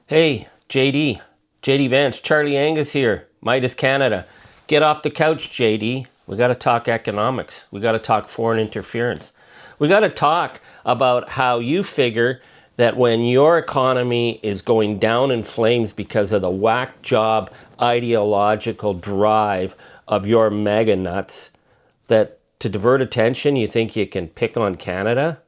Hey, JD Vance, Charlie Angus here, Meidas Canada. Get off the couch, JD. We got to talk economics. We got to talk foreign interference. We got to talk about how you figure that when your economy is going down in flames because of the whack job ideological drive of your mega nuts, that to divert attention, you think you can pick on Canada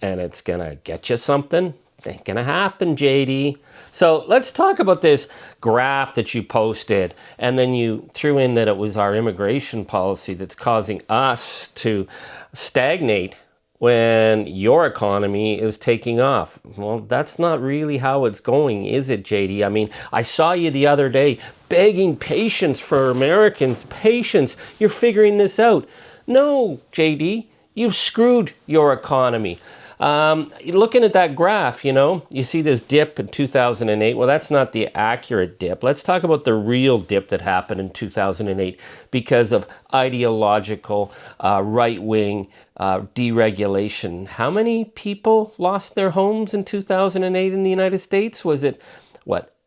and it's going to get you something? Ain't gonna happen, JD. So let's talk about this graph that you posted, and then you threw in that it was our immigration policy that's causing us to stagnate when your economy is taking off. Well, that's not really how it's going, is it, JD? I mean, I saw you the other day begging patience for Americans. Patience, you're figuring this out. No, JD, you've screwed your economy. Looking at that graph, you see this dip in 2008. Well, that's not the accurate dip. Let's talk about the real dip that happened in 2008 because of ideological right-wing deregulation. How many people lost their homes in 2008 in the United States? Was it,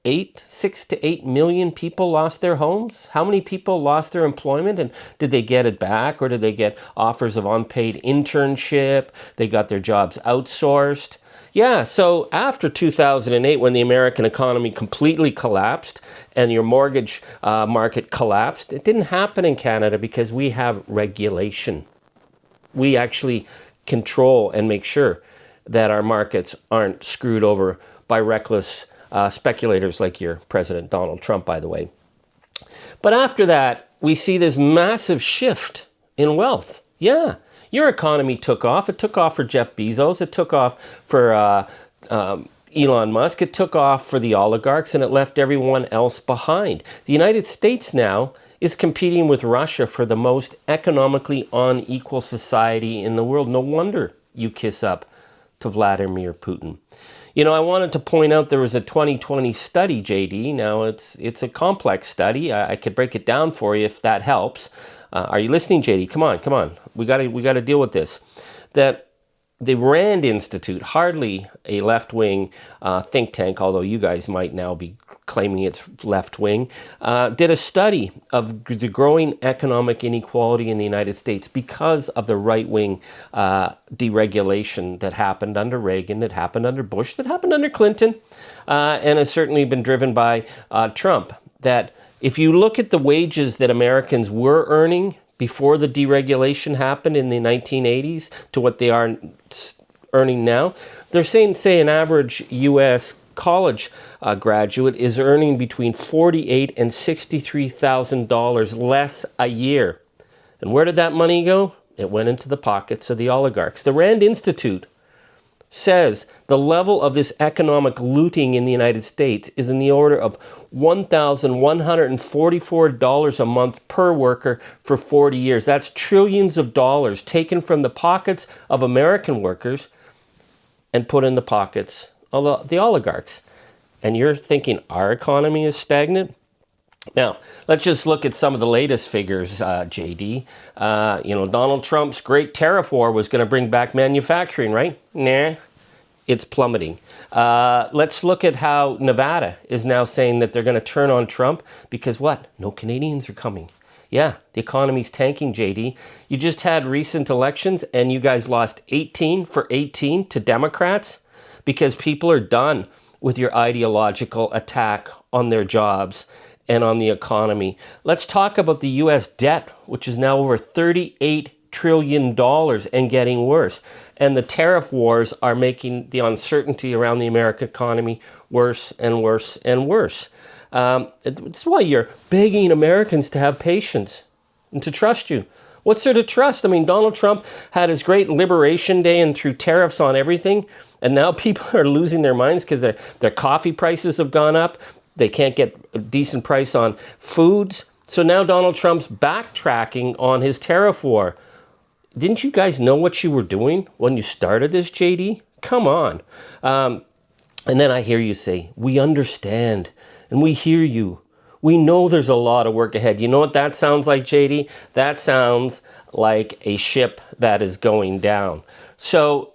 6 to 8 million people lost their homes? How many people lost their employment, and did they get it back, or did they get offers of unpaid internship? They got their jobs outsourced. Yeah, so after 2008, when the American economy completely collapsed and your mortgage market collapsed, it didn't happen in Canada because we have regulation. We actually control and make sure that our markets aren't screwed over by reckless speculators like your President Donald Trump, by the way. But after that, we see this massive shift in wealth. Yeah, your economy took off. It took off for Jeff Bezos. It took off for Elon Musk. It took off for the oligarchs, and it left everyone else behind. The United States now is competing with Russia for the most economically unequal society in the world. No wonder you kiss up to Vladimir Putin. I wanted to point out there was a 2020 study, JD. Now, it's a complex study. I could break it down for you if that helps. Are you listening, JD? Come on. We got to deal with this. That the Rand Institute, hardly a left-wing think tank, although you guys might now be claiming it's left-wing, did a study of the growing economic inequality in the United States because of the right-wing deregulation that happened under Reagan, that happened under Bush, that happened under Clinton, and has certainly been driven by Trump. That if you look at the wages that Americans were earning before the deregulation happened in the 1980s to what they are earning now, they're saying, say, an average U.S. college graduate is earning between $48,000 and $63,000 less a year. And where did that money go? It went into the pockets of the oligarchs. The Rand Institute says the level of this economic looting in the United States is in the order of $1,144 a month per worker for 40 years. That's trillions of dollars taken from the pockets of American workers and put in the pockets of the oligarchs. And you're thinking our economy is stagnant? Now, let's just look at some of the latest figures, JD. Donald Trump's great tariff war was going to bring back manufacturing, right? Nah, it's plummeting. Let's look at how Nevada is now saying that they're going to turn on Trump because what? No Canadians are coming. Yeah, the economy's tanking, JD. You just had recent elections and you guys lost 18 for 18 to Democrats because people are done with your ideological attack on their jobs and on the economy. Let's talk about the U.S. debt, which is now over $38 trillion and getting worse. And the tariff wars are making the uncertainty around the American economy worse and worse and worse. That's why you're begging Americans to have patience and to trust you. What's there to trust? I mean, Donald Trump had his great liberation day and threw tariffs on everything. And now people are losing their minds because their coffee prices have gone up. They can't get a decent price on foods. So now Donald Trump's backtracking on his tariff war. Didn't you guys know what you were doing when you started this, JD? Come on. And then I hear you say, we understand and we hear you. We know there's a lot of work ahead. You know what that sounds like, JD? That sounds like a ship that is going down. So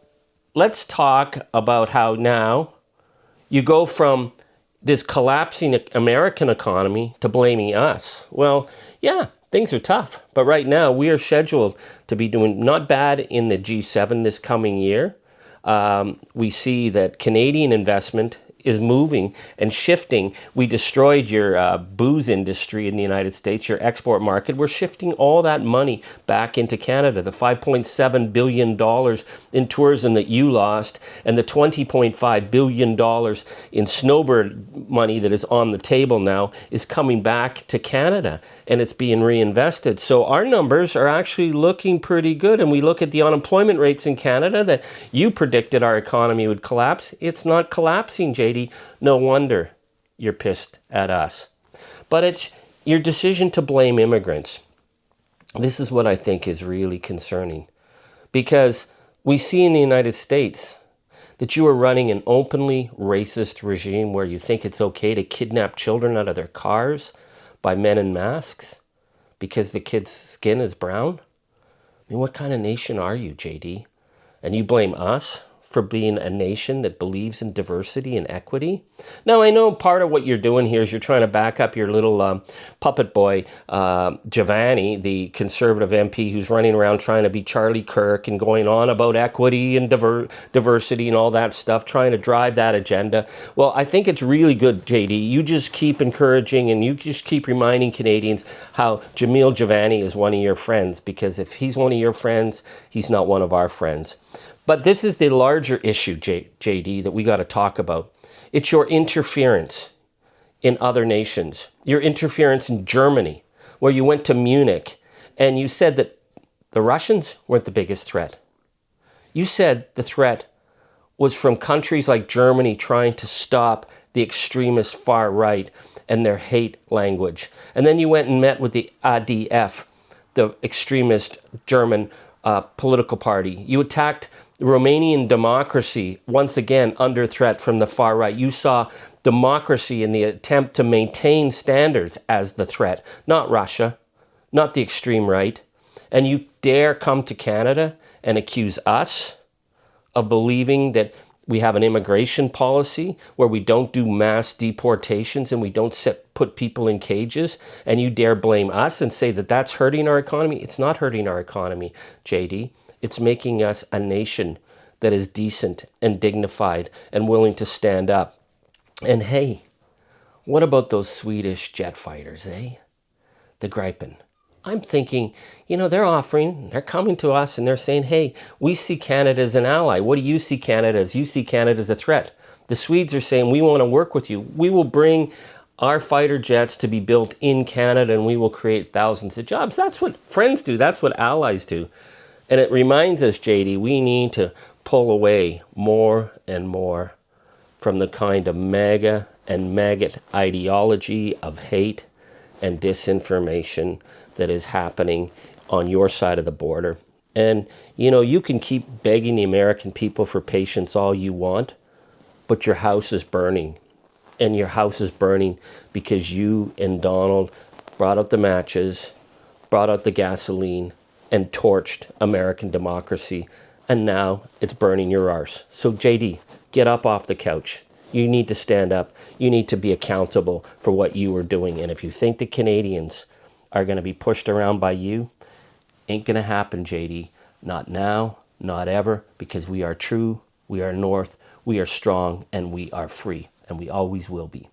let's talk about how now you go from this collapsing American economy to blaming us. Well, yeah, things are tough. But right now, we are scheduled to be doing not bad in the G7 this coming year. We see that Canadian investment is moving and shifting. We destroyed your booze industry in the United States, your export market. We're shifting all that money back into Canada. The $5.7 billion in tourism that you lost and the $20.5 billion in snowbird money that is on the table now is coming back to Canada and it's being reinvested. So our numbers are actually looking pretty good. And we look at the unemployment rates in Canada that you predicted our economy would collapse. It's not collapsing, JD. No wonder you're pissed at us. But it's your decision to blame immigrants. This is what I think is really concerning. Because we see in the United States that you are running an openly racist regime where you think it's okay to kidnap children out of their cars by men in masks because the kid's skin is brown. I mean, what kind of nation are you, JD? And you blame us for being a nation that believes in diversity and equity. Now, I know part of what you're doing here is you're trying to back up your little puppet boy, Giovanni, the Conservative MP who's running around trying to be Charlie Kirk and going on about equity and diversity and all that stuff, trying to drive that agenda. Well, I think it's really good, JD. You just keep encouraging and you just keep reminding Canadians how Jamil Giovanni is one of your friends, because if he's one of your friends, he's not one of our friends. But this is the larger issue, JD, that we got to talk about. It's your interference in other nations. Your interference in Germany, where you went to Munich and you said that the Russians weren't the biggest threat. You said the threat was from countries like Germany trying to stop the extremist far right and their hate language. And then you went and met with the ADF, the extremist German political party. You attacked Romanian democracy, once again under threat from the far right. You saw democracy in the attempt to maintain standards as the threat, not Russia, not the extreme right. And you dare come to Canada and accuse us of believing that we have an immigration policy where we don't do mass deportations and we don't put people in cages, and you dare blame us and say that that's hurting our economy. It's not hurting our economy, JD. It's making us a nation that is decent and dignified and willing to stand up. And hey, what about those Swedish jet fighters, eh? The Gripen. I'm thinking, they're coming to us and they're saying, hey, we see Canada as an ally. What do you see Canada as? You see Canada as a threat. The Swedes are saying, we want to work with you. We will bring our fighter jets to be built in Canada and we will create thousands of jobs. That's what friends do. That's what allies do. And it reminds us, JD, we need to pull away more and more from the kind of MAGA and maggot ideology of hate and disinformation that is happening on your side of the border. And, you can keep begging the American people for patience all you want, but your house is burning. And your house is burning because you and Donald brought out the matches, brought out the gasoline, and torched American democracy. And now it's burning your arse. So, JD, get up off the couch. You need to stand up. You need to be accountable for what you are doing. And if you think the Canadians are going to be pushed around by you, ain't going to happen, JD. Not now, not ever, because we are true, we are North, we are strong, and we are free. And we always will be.